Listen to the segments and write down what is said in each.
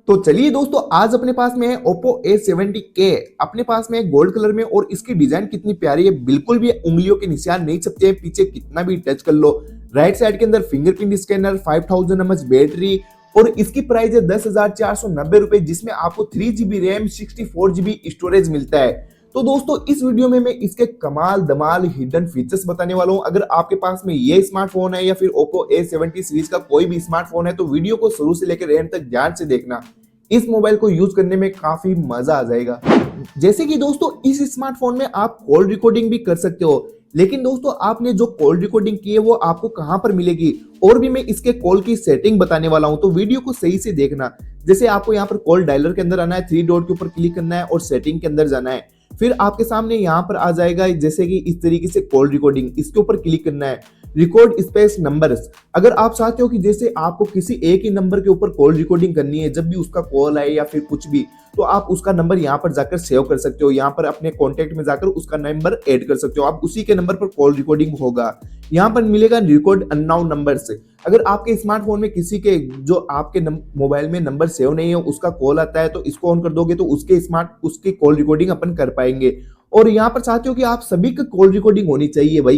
तो चलिए दोस्तों, आज अपने पास में है Oppo A70K। अपने पास में है गोल्ड कलर में और इसकी डिजाइन कितनी प्यारी है, बिल्कुल भी उंगलियों के निशान नहीं छपते हैं। पीछे कितना भी टच कर लो। राइट साइड के अंदर फिंगरप्रिंट स्कैनर, 5000 mAh बैटरी और इसकी प्राइस है 10,490 रुपए, जिसमें आपको 3GB रैम, 64GB स्टोरेज मिलता है। तो दोस्तों, इस वीडियो में मैं इसके कमाल धमाल हिडन फीचर्स बताने वाला हूं। अगर आपके पास में ये स्मार्टफोन है या फिर Oppo A70 सीरीज का कोई भी स्मार्टफोन है तो वीडियो को शुरू से लेकर एंड तक ध्यान से देखना। इस मोबाइल को यूज करने में काफी मजा आ जाएगा। जैसे कि दोस्तों, इस स्मार्टफोन में आप कॉल रिकॉर्डिंग भी कर सकते हो। लेकिन दोस्तों, आपने जो कॉल रिकॉर्डिंग की है वो आपको कहां पर मिलेगी, और भी मैं इसके कॉल की सेटिंग बताने वाला हूं, तो वीडियो को सही से देखना। जैसे आपको यहाँ पर कॉल डायलर के अंदर आना है, 3 डॉट के ऊपर क्लिक करना है और सेटिंग के अंदर जाना है। फिर आपके सामने यहाँ पर आ जाएगा जैसे कि इस तरीके से कॉल रिकॉर्डिंग, इसके ऊपर क्लिक करना है। रिकॉर्ड स्पेस नंबर्स, अगर आप चाहते हो कि जैसे आपको किसी एक ही नंबर के ऊपर कॉल रिकॉर्डिंग करनी है, जब भी उसका कॉल आए या फिर कुछ भी, तो आप उसका नंबर यहाँ पर जाकर सेव कर सकते हो। यहाँ पर अपने कॉन्टेक्ट में जाकर उसका नंबर ऐड कर सकते हो, आप उसी के नंबर पर कॉल रिकॉर्डिंग होगा। यहाँ पर मिलेगा रिकॉर्ड अननोन नंबर्स। अगर आपके स्मार्टफोन में किसी के जो आपके मोबाइल में नंबर सेव नहीं है उसका कॉल आता है, तो इसको ऑन कर दोगे तो उसकी कॉल रिकॉर्डिंग अपन कर पाएंगे। और यहाँ पर चाहते हो कि आप सभी का कॉल रिकॉर्डिंग होनी चाहिए भाई,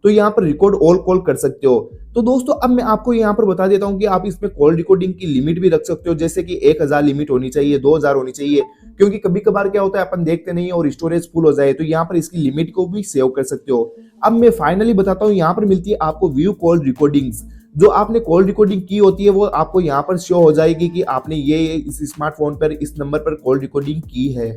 तो यहाँ पर रिकॉर्ड ऑल कॉल कर सकते हो। तो दोस्तों, अब मैं आपको यहाँ पर बता देता हूँ कि आप इसमें कॉल रिकॉर्डिंग की लिमिट भी रख सकते हो, जैसे कि 1000 लिमिट होनी चाहिए, 2000 होनी चाहिए, क्योंकि कभी कभार क्या होता है अपन देखते नहीं है और स्टोरेज फुल हो जाए, तो यहाँ पर इसकी लिमिट को भी सेव कर सकते हो। अब मैं फाइनली बताता हूँ, यहाँ पर मिलती है आपको व्यू कॉल रिकॉर्डिंग्स। जो आपने कॉल रिकॉर्डिंग की होती है वो आपको यहाँ पर शो हो जाएगी कि आपने ये इस स्मार्टफोन पर इस नंबर पर कॉल रिकॉर्डिंग की है।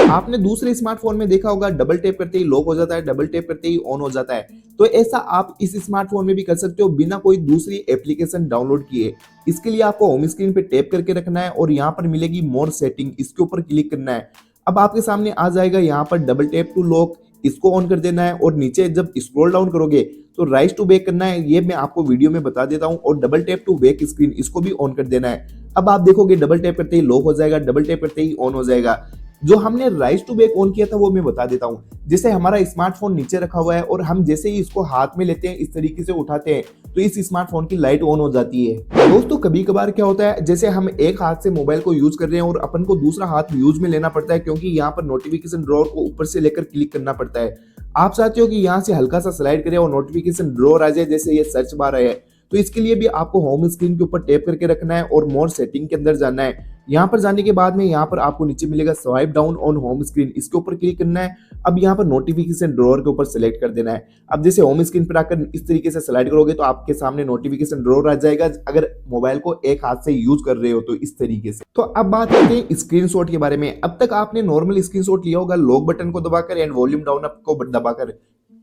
आपने दूसरे स्मार्टफोन में देखा होगा, डबल टैप करते ही लॉक हो जाता है, डबल टैप करते ही ऑन हो जाता है। तो ऐसा आप इस स्मार्टफोन में भी कर सकते हो बिना कोई दूसरी एप्लीकेशन डाउनलोड किए। इसके लिए आपको होम स्क्रीन पे टैप करके रखना है और यहाँ पर मिलेगी मोर सेटिंग, इसके ऊपर क्लिक करना है। अब आपके सामने आ जाएगा यहाँ पर डबल टैप टू लॉक, इसको ऑन कर देना है और नीचे जब स्क्रॉल डाउन करोगे तो राइट टू बैक करना है, ये मैं आपको वीडियो में बता देता हूं। और double tap to back screen, इसको भी ऑन कर देना है। अब आप देखोगे डबल टैप करते ही लॉक हो जाएगा, डबल टैप करते ही ऑन हो जाएगा। जो हमने राइट टू बैक ऑन किया था वो मैं बता देता हूं। जैसे हमारा स्मार्टफोन नीचे रखा हुआ है और हम जैसे ही इसको हाथ में लेते हैं, इस तरीके से उठाते हैं, तो इस स्मार्टफोन की लाइट ऑन हो जाती है। दोस्तों, कभी कभार क्या होता है, जैसे हम एक हाथ से मोबाइल को यूज कर रहे हैं और अपन को दूसरा हाथ यूज में लेना पड़ता है, क्योंकि यहाँ पर नोटिफिकेशन ड्रॉअर को ऊपर से लेकर क्लिक करना पड़ता है। आप चाहते हो कि यहाँ से हल्का सा स्लाइड करें और नोटिफिकेशन ड्रॉअर आ जाए, जैसे ये सर्च बार है, तो इसके लिए भी आपको होम स्क्रीन के ऊपर टैप करके रखना है और मोर सेटिंग के अंदर जाना है। यहाँ पर जाने के बाद में यहाँ पर आपको नीचे मिलेगा swipe down on home screen, इसके ऊपर क्लिक करना है। अब यहाँ पर नोटिफिकेशन ड्रॉअर के ऊपर सेलेक्ट कर देना है। अब जैसे होम स्क्रीन पर आकर इस तरीके से स्लाइड करोगे तो आपके सामने नोटिफिकेशन ड्रॉअर आ जाएगा, अगर मोबाइल को एक हाथ से यूज कर रहे हो तो इस तरीके से। तो अब बात करते हैं स्क्रीनशॉट के बारे में। अब तक आपने नॉर्मल स्क्रीनशॉट लिया होगा लॉक बटन को दबाकर एंड वॉल्यूम डाउन अप को दबाकर,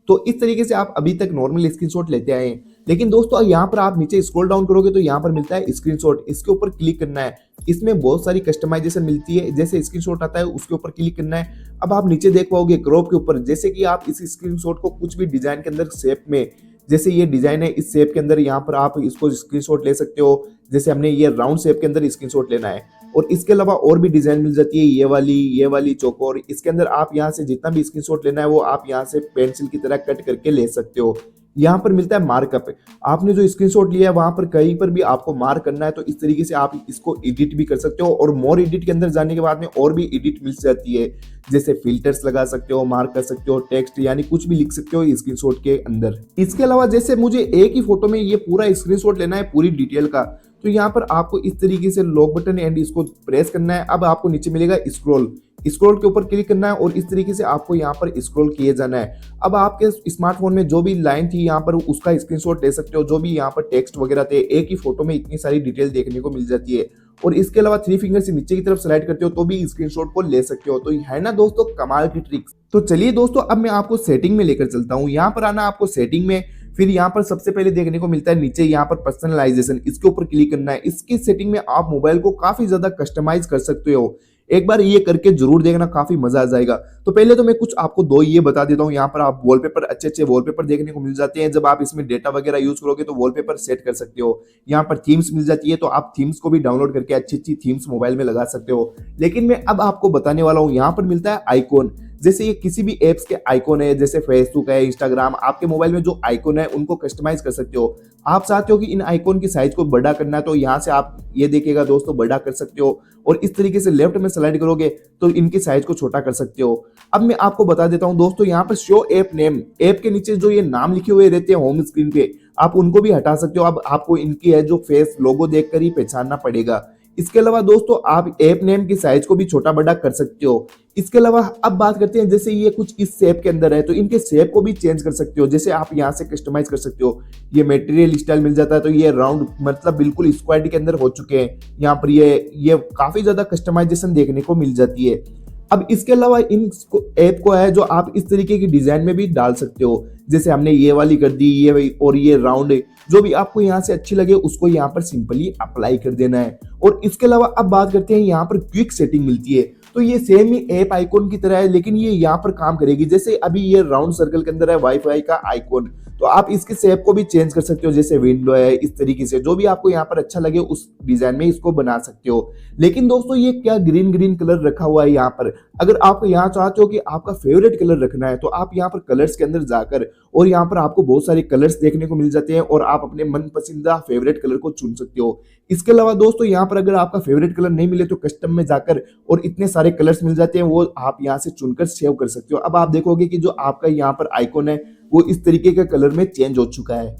तो इस तरीके से आप अभी तक नॉर्मल स्क्रीनशॉट लेते आए हैं। लेकिन दोस्तों, यहाँ पर आप नीचे स्क्रॉल डाउन करोगे तो यहाँ पर मिलता है स्क्रीनशॉट, इसके ऊपर क्लिक करना है। इसमें बहुत सारी कस्टमाइजेशन मिलती है, जैसे स्क्रीनशॉट आता है उसके ऊपर क्लिक करना है। अब आप नीचे देख पाओगे क्रॉप के ऊपर, जैसे कि आप इस स्क्रीनशॉट को कुछ भी डिजाइन के अंदर शेप में, जैसे ये डिजाइन है इस शेप के अंदर, यहाँ पर आप इसको स्क्रीनशॉट ले सकते हो। जैसे हमने ये राउंड शेप के अंदर स्क्रीनशॉट लेना है, और इसके अलावा और भी डिजाइन मिल जाती है, ये वाली चौकोर। इसके अंदर आप यहाँ से जितना भी स्क्रीनशॉट लेना है वो आप यहाँ से पेंसिल की तरह कट करके ले सकते हो। यहाँ पर मिलता है मार्कअप, आपने जो स्क्रीनशॉट लिया है वहां पर कहीं पर भी आपको मार्क करना है तो इस तरीके से आप इसको एडिट भी कर सकते हो। और मोर एडिट के अंदर जाने के बाद में और भी एडिट मिल जाती है, जैसे फिल्टर्स लगा सकते हो, मार्क कर सकते हो, टेक्स्ट यानी कुछ भी लिख सकते हो स्क्रीनशॉट के अंदर। इसके अलावा जैसे मुझे एक ही फोटो में ये पूरा स्क्रीनशॉट लेना है पूरी डिटेल का, तो यहाँ पर आपको इस तरीके से लॉक बटन एंड इसको प्रेस करना है। अब आपको नीचे मिलेगा स्क्रॉल के ऊपर क्लिक करना है और इस तरीके से आपको यहाँ पर स्क्रॉल किए जाना है। अब आपके स्मार्टफोन में जो भी लाइन थी यहाँ पर उसका स्क्रीनशॉट ले सकते हो, जो भी यहाँ पर टेक्स्ट वगैरह थे, एक ही फोटो में इतनी सारी डिटेल देखने को मिल जाती है। और इसके अलावा 3 फिंगर से नीचे की तरफ स्लाइड करते हो तो भी स्क्रीनशॉट को ले सकते हो। तो है ना दोस्तों कमाल की ट्रिक्स। तो चलिए दोस्तों, अब मैं आपको सेटिंग में लेकर चलता हूँ। यहाँ पर आना आपको सेटिंग में, फिर यहाँ पर सबसे पहले देखने को मिलता है नीचे यहाँ पर पर्सनलाइजेशन, इसके ऊपर क्लिक करना है। इसकी सेटिंग में आप मोबाइल को काफी ज्यादा कस्टमाइज कर सकते हो। एक बार ये करके जरूर देखना, काफी मजा आ जाएगा। तो पहले तो मैं कुछ आपको दो ये बता देता हूँ। यहाँ पर आप वॉलपेपर, अच्छे अच्छे वॉलपेपर देखने को मिल जाते हैं। जब आप इसमें डेटा वगैरह यूज करोगे तो वॉलपेपर सेट कर सकते हो। यहाँ पर थीम्स मिल जाती है, तो आप थीम्स को भी डाउनलोड करके अच्छी अच्छी थीम्स मोबाइल में लगा सकते हो। लेकिन मैं अब आपको बताने वाला हूँ, यहाँ पर मिलता है आइकॉन। जैसे ये किसी भी एप्स के आइकॉन है, जैसे फेसबुक है, इंस्टाग्राम, आपके मोबाइल में जो आइकॉन है उनको कस्टमाइज कर सकते हो। आप चाहते हो कि इन आइकॉन की साइज को बड़ा करना है, तो यहाँ से आप ये देखिएगा दोस्तों, बड़ा कर सकते हो। और इस तरीके से लेफ्ट में स्लाइड करोगे तो इनकी साइज को छोटा कर सकते हो। अब मैं आपको बता देता हूं दोस्तों, यहाँ पर शो ऐप नेम, ऐप के नीचे जो ये नाम लिखे हुए रहते हैं होम स्क्रीन पे, आप उनको भी हटा सकते हो। अब आपको इनकी है जो फेस लोगो देखकर ही पहचानना पड़ेगा। इसके अलावा दोस्तों आप ऐप नेम की साइज को भी छोटा बड़ा कर सकते हो। इसके अलावा अब बात करते हैं, जैसे ये कुछ इस शेप के अंदर है तो इनके शेप को भी चेंज कर सकते हो। जैसे आप यहाँ से कस्टमाइज कर सकते हो। ये मटेरियल स्टाइल मिल जाता है, तो ये राउंड मतलब बिल्कुल स्क्वायर के अंदर हो चुके हैं। यहाँ पर ये काफी ज्यादा कस्टमाइजेशन देखने को मिल जाती है। अब इसके अलावा इन ऐप को है जो आप इस तरीके की डिजाइन में भी डाल सकते हो। जैसे हमने ये वाली कर दी, ये और ये राउंड, जो भी आपको यहाँ से अच्छी लगे उसको यहाँ पर सिंपली अप्लाई कर देना है। और इसके अलावा अब बात करते हैं, यहाँ पर क्विक सेटिंग मिलती है। तो ये सेम ही ऐप आइकॉन की तरह है, लेकिन ये यहाँ पर काम करेगी। जैसे अभी ये राउंड सर्कल के अंदर है वाईफाई का आइकॉन, तो आप इसके शेप को भी चेंज कर सकते हो। जैसे विंडो है, इस तरीके से जो भी आपको यहाँ पर अच्छा लगे उस डिजाइन में इसको बना सकते हो। लेकिन दोस्तों ये क्या ग्रीन ग्रीन कलर रखा हुआ है यहाँ पर। अगर आप यहाँ चाहते हो कि आपका फेवरेट कलर रखना है, तो आप यहाँ पर कलर्स के अंदर जाकर, और यहाँ पर आपको बहुत सारे कलर्स देखने को मिल जाते हैं और आप अपने मन पसंदीदा फेवरेट कलर को चुन सकते हो। इसके अलावा दोस्तों यहाँ पर अगर आपका फेवरेट कलर नहीं मिले तो कस्टम में जाकर और इतने सारे कलर्स मिल जाते हैं, वो आप यहाँ से चुनकर सेव कर सकते हो। अब आप देखोगे कि जो आपका यहाँ पर आइकॉन है वो इस तरीके के कलर में चेंज हो चुका है।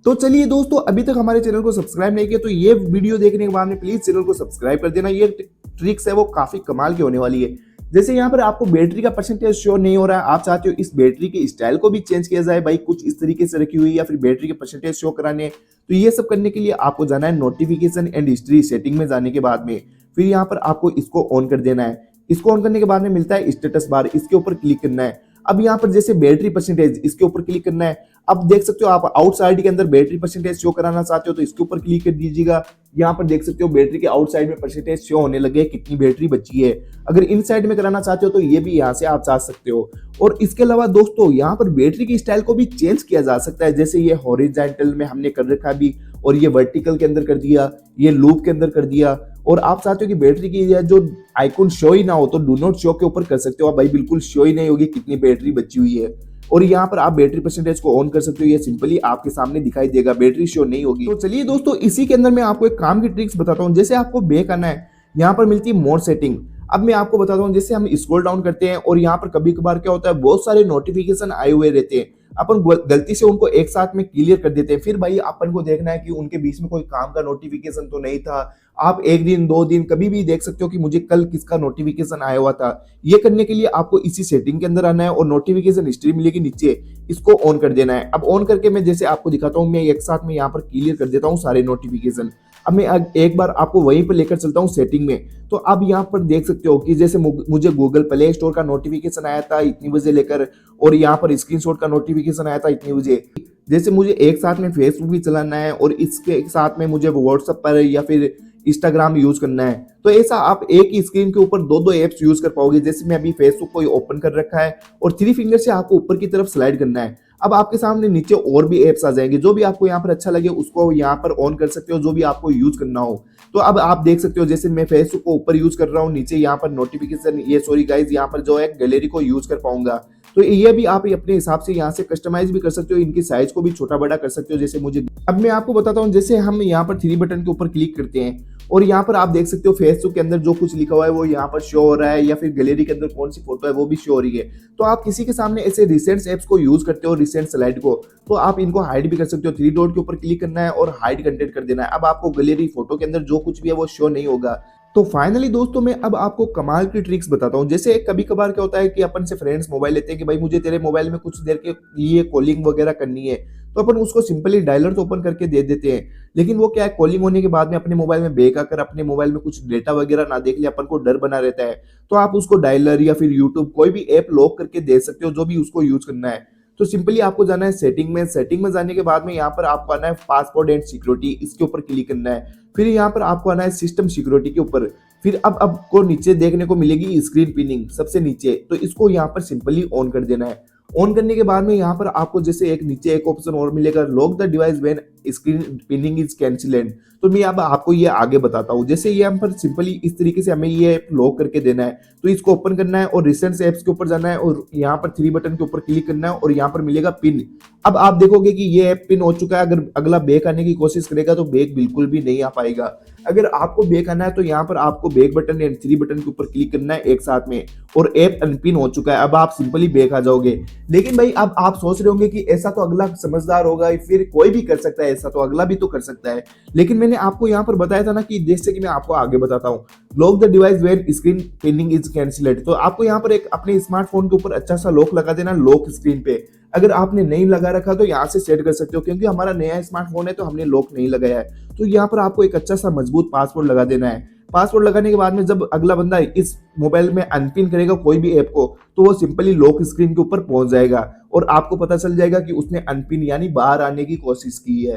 तो चलिए दोस्तों, अभी तक हमारे चैनल को सब्सक्राइब नहीं किया तो ये वीडियो देखने के बाद में प्लीज चैनल को सब्सक्राइब कर देना। ये ट्रिक्स है वो काफी कमाल की होने वाली है। जैसे यहाँ पर आपको बैटरी का परसेंटेज शो नहीं हो रहा है, आप चाहते हो इस बैटरी के स्टाइल को भी चेंज किया जाए, भाई कुछ इस तरीके से रखी हुई या फिर बैटरी के परसेंटेज शो कराने, तो ये सब करने के लिए आपको जाना है नोटिफिकेशन एंड हिस्ट्री सेटिंग में। जाने के बाद में फिर यहाँ पर आपको इसको ऑन कर देना है। इसको ऑन करने के बाद में मिलता है स्टेटस बार, इसके ऊपर क्लिक करना है। अब यहाँ पर जैसे बैटरी परसेंटेज, इसके ऊपर क्लिक करना है। अब देख सकते हो आप आउटसाइड के अंदर बैटरी परसेंटेज शो कराना चाहते हो तो इसके ऊपर क्लिक कर दीजिएगा। यहाँ पर देख सकते हो बैटरी के आउटसाइड में परसेंटेज शो होने लगे, कितनी बैटरी बची है। अगर इनसाइड में कराना चाहते हो तो ये भी यहाँ से आप चाह सकते हो। और इसके अलावा दोस्तों यहाँ पर बैटरी की स्टाइल को भी चेंज किया जा सकता है। जैसे ये हॉरिजॉन्टल में हमने कर रखा भी, और ये वर्टिकल के अंदर कर दिया, ये लूप के अंदर कर दिया। और आप चाहते हो कि बैटरी की जो आइकॉन शो ही ना हो तो डू नॉट शो के ऊपर कर सकते हो। आप भाई बिल्कुल शो ही नहीं होगी कितनी बैटरी बची हुई है। और यहाँ पर आप बैटरी परसेंटेज को ऑन कर सकते हो, ये सिंपली आपके सामने दिखाई देगा, बैटरी शो नहीं होगी। तो चलिए दोस्तों, इसी के अंदर मैं आपको एक काम की ट्रिक्स बताता हूँ। जैसे आपको बैक आना है, यहाँ पर मिलती है मोर सेटिंग। अब मैं आपको बताता हूँ, जैसे हम स्क्रॉल डाउन करते हैं और यहाँ पर कभी कभार क्या होता है, बहुत सारे नोटिफिकेशन आए हुए रहते हैं, अपन गलती से उनको एक साथ में क्लियर कर देते हैं। फिर भाई अपन को देखना है कि उनके बीच में कोई काम का नोटिफिकेशन तो नहीं था। आप एक दिन, 2 दिन कभी भी देख सकते हो कि मुझे कल किसका नोटिफिकेशन आया हुआ था। ये करने के लिए आपको इसी सेटिंग के अंदर आना है और नोटिफिकेशन हिस्ट्री मिलेगी नीचे, इसको ऑन कर देना है। अब ऑन करके मैं जैसे आपको दिखाता हूँ, मैं एक साथ में यहाँ पर क्लियर कर देता हूँ सारे नोटिफिकेशन। अब मैं एक बार आपको वहीं पर लेकर चलता हूँ सेटिंग में। तो अब यहाँ पर देख सकते हो कि जैसे मुझे गूगल प्ले स्टोर का नोटिफिकेशन आया था इतनी बजे लेकर, और यहाँ पर स्क्रीनशॉट का नोटिफिकेशन आया था इतनी बजे। जैसे मुझे एक साथ में फेसबुक भी चलाना है और इसके साथ में मुझे व्हाट्सएप पर या फिर इंस्टाग्राम यूज करना है, तो ऐसा आप एक ही स्क्रीन के ऊपर दो एप्स यूज कर पाओगे। जैसे मैं अभी फेसबुक को ओपन कर रखा है और 3 फिंगर से आपको ऊपर की तरफ स्लाइड करना है। अब आपके सामने नीचे और भी एप्स आ जाएंगे, जो भी आपको यहाँ पर अच्छा लगे उसको यहाँ पर ऑन कर सकते हो, जो भी आपको यूज करना हो। तो अब आप देख सकते हो, जैसे मैं फेसबुक को ऊपर यूज कर रहा हूँ, नीचे यहाँ पर नोटिफिकेशन, ये सॉरी गाइज, यहाँ पर जो है गैलरी को यूज कर पाऊंगा। तो ये भी आप अपने हिसाब से यहाँ से कस्टमाइज भी कर सकते हो, इनकी साइज को भी छोटा बड़ा कर सकते हो जैसे मुझे। अब मैं आपको बताता हूँ, जैसे हम यहाँ पर 3 बटन के ऊपर क्लिक करते हैं और यहाँ पर आप देख सकते हो फेसबुक के अंदर जो कुछ लिखा हुआ है वो यहाँ पर शो हो रहा है, या फिर गैलरी के अंदर कौन सी फोटो है वो भी शो हो रही है। तो आप किसी के सामने ऐसे रिसेंट एप्स को यूज करते हो, रिसेंट स्लाइड को, तो आप इनको हाइड भी कर सकते हो। 3 डॉट के ऊपर क्लिक करना है और हाइड कंटेंट कर देना है। अब आपको गैलरी फोटो के अंदर जो कुछ भी है वो शो नहीं होगा। तो फाइनली दोस्तों, मैं अब आपको कमाल की ट्रिक्स बताता हूँ। जैसे कभी कभार क्या होता है कि अपन से फ्रेंड्स मोबाइल लेते हैं कि भाई मुझे तेरे मोबाइल में कुछ देर के लिए कॉलिंग वगैरह करनी है, तो अपन उसको सिंपली डायलर तो ओपन करके दे देते हैं। लेकिन वो क्या है, कॉलिंग होने के बाद में अपने मोबाइल में बैक आकर अपने मोबाइल में कुछ डेटा वगैरह ना देख ले, अपन को डर बना रहता है। तो आप उसको डायलर या फिर यूट्यूब कोई भी ऐप लॉक करके दे सकते हो, जो भी उसको यूज करना है। तो सिंपली आपको जाना है सेटिंग में जाने के बाद में यहाँ पर आपको आना है पासवर्ड एंड सिक्योरिटी, इसके ऊपर क्लिक करना है। फिर यहाँ पर आपको आना है सिस्टम सिक्योरिटी के ऊपर। फिर अब आपको नीचे देखने को मिलेगी स्क्रीन पिनिंग सबसे नीचे, तो इसको यहाँ पर सिंपली ऑन कर देना है। ऑन करने के बाद में यहाँ पर आपको जैसे एक नीचे एक ऑप्शन और मिलेगा, lock the device when screen pinning is cancelled. तो मैं अब आपको ये आगे बताता हूँ। जैसे यहाँ पर सिंपली इस तरीके से हमें ये ऐप लॉक करके देना है, तो इसको ओपन करना है और रिसेंट ऐप्स के ऊपर जाना है और यहाँ पर 3 बटन के ऊपर क्लिक करना है और यहाँ पर मिलेगा पिन। अब आप देखोगे कि ये ऐप पिन हो चुका है। अगर अगला बैक आने की कोशिश करेगा तो बैक बिल्कुल भी नहीं आ पाएगा। अगर आपको बैक आना है तो यहाँ पर आपको बैक बटन एंड 3 बटन के ऊपर क्लिक करना है एक साथ में, और ऐप अनपिन हो चुका है। अब आप सिंपली बैक आ जाओगे। लेकिन भाई अब आप सोच रहे होंगे कि ऐसा तो अगला समझदार होगा, फिर कोई भी कर सकता है, ऐसा तो अगला भी तो कर सकता है। लेकिन मैंने आपको यहाँ पर बताया था ना कि जैसे कि मैं आपको आगे बताता हूँ, lock the device when screen pinning is cancelled. तो आपको यहाँ पर एक अपने स्मार्टफोन के ऊपर अच्छा सा लॉक लगा देना, लॉक स्क्रीन पे। अगर आपने नहीं लगा रखा तो यहाँ से सेट कर सकते हो, क्योंकि हमारा नया स्मार्टफोन है तो हमने लॉक नहीं लगाया है। तो यहाँ पर आपको एक अच्छा सा मजबूत पासवर्ड लगा देना है। पासवर्ड लगाने के बाद में जब अगला बंदा इस मोबाइल में अनपिन करेगा कोई भी ऐप को, तो वो सिंपली लॉक स्क्रीन के ऊपर पहुंच जाएगा और आपको पता चल जाएगा कि उसने अनपिन यानी बाहर आने की कोशिश की है।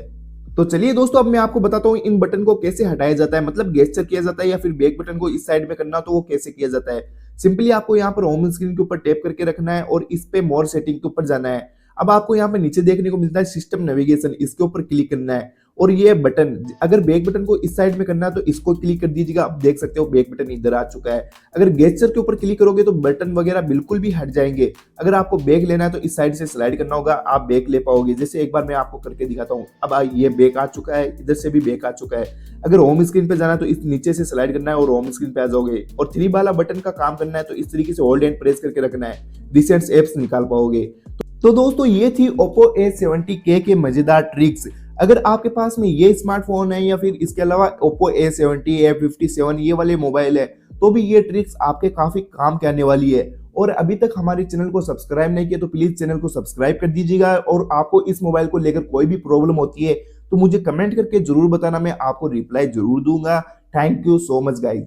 तो चलिए दोस्तों, अब मैं आपको बताता हूँ इन बटन को कैसे हटाया जाता है, मतलब गेस्चर किया जाता है या फिर बैक बटन को इस साइड में करना तो वो कैसे किया जाता है। सिंपली आपको यहाँ पर होम स्क्रीन के ऊपर टैप करके रखना है और इस पे मोर सेटिंग के ऊपर जाना है। अब आपको यहाँ पे नीचे देखने को मिलता है सिस्टम नेविगेशन, इसके ऊपर क्लिक करना है और ये बटन, अगर बैक बटन को इस साइड में करना है तो इसको क्लिक कर दीजिएगा। आप देख सकते हो बैक बटन इधर आ चुका है। अगर गेस्चर के ऊपर क्लिक करोगे तो बटन वगैरह बिल्कुल भी हट जाएंगे। अगर आपको बैक लेना है तो इस साइड से स्लाइड करना होगा, आप बैक ले पाओगे। जैसे एक बार मैं आपको करके दिखाता हूँ। अब ये बैक आ चुका है, इधर से भी बैक आ चुका है। अगर होम स्क्रीन पे जाना है तो इस नीचे से स्लाइड करना है और होम स्क्रीन पे आ जाओगे। और 3 वाला बटन का काम करना है तो इस तरीके से होल्ड एंड प्रेस करके रखना है, रिसेंट एप्स निकाल पाओगे। तो दोस्तों ये थी Oppo A70K के मजेदार ट्रिक्स। अगर आपके पास में ये स्मार्टफोन है या फिर इसके अलावा Oppo A70, A57 ये वाले मोबाइल है, तो भी ये ट्रिक्स आपके काफी काम के आने वाली है। और अभी तक हमारे चैनल को सब्सक्राइब नहीं किया तो प्लीज चैनल को सब्सक्राइब कर दीजिएगा। और आपको इस मोबाइल को लेकर कोई भी प्रॉब्लम होती है तो मुझे कमेंट करके जरूर बताना, मैं आपको रिप्लाई जरूर दूंगा। Thank you so much guys.